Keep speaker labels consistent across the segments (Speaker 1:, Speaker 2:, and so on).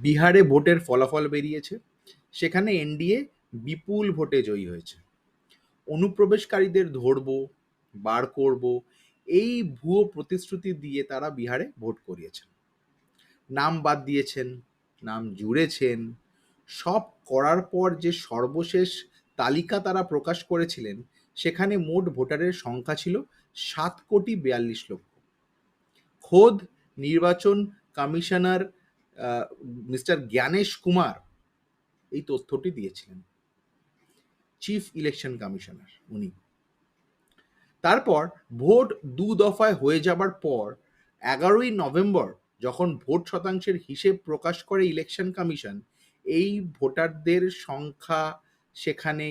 Speaker 1: বিহারে ভোটের ফলাফল বেরিয়েছে, সেখানে এনডিএ বিপুল ভোটে জয়ী হয়েছে। অনুপ্রবেশকারীদের ধরবো, বার করব, এই ভুয়ো প্রতিশ্রুতি দিয়ে তারা বিহারে ভোট করিয়েছেন। নাম বাদ দিয়েছেন, নাম জুড়েছেন, সব করার পর যে সর্বশেষ তালিকা তারা প্রকাশ করেছিলেন, সেখানে মোট ভোটারের সংখ্যা ছিল 7,42,00,000। খোদ নির্বাচন কমিশনার মিস্টার জ্ঞানেশ কুমার এই তথ্যটি দিয়েছিলেন, চিফ ইলেকশন কমিশনার উনি। তারপর ভোট দু দফায় হয়ে যাবার পর 11ই নভেম্বর যখন ভোট শতাংশের হিসেব প্রকাশ করে ইলেকশন কমিশন, এই ভোটারদের সংখ্যা সেখানে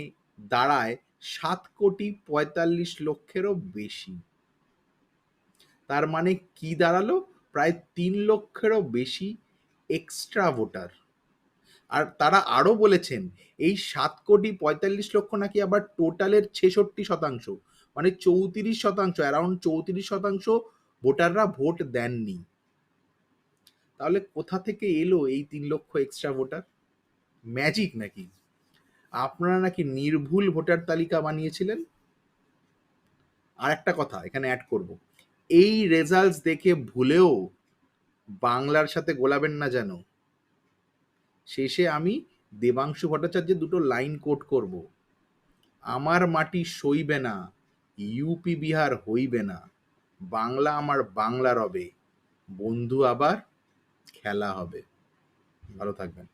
Speaker 1: দাঁড়ায় 7,45,00,000-এরও বেশি। তার মানে কি দাঁড়ালো? প্রায় 3 লক্ষেরও বেশি এক্সট্রা ভোটার। আর তারা আরো বলেছেন এই 7,45,00,000 নাকি আবার টোটালের 66%, মানে 34%, অ্যারাউন্ড 34% ভোটাররা ভোট দেননি। তাহলে কোথা থেকে এলো এই 3 লক্ষ এক্সট্রা ভোটার? ম্যাজিক নাকি? আপনারা নাকি নির্ভুল ভোটার তালিকা বানিয়েছিলেন। আর একটা কথা এখানে অ্যাড করব, এই রেজাল্টস দেখে ভুলেও বাংলার সাথে গোলাবেন না যেন। শেষে আমি দেবাংশু ভট্টাচার্যের দুটো লাইন কোট করব, আমার মাটি সইবে না, ইউপি বিহার হইবে না, বাংলা আমার বাংলা রবে, বন্ধু আবার খেলা হবে। ভালো থাকবেন।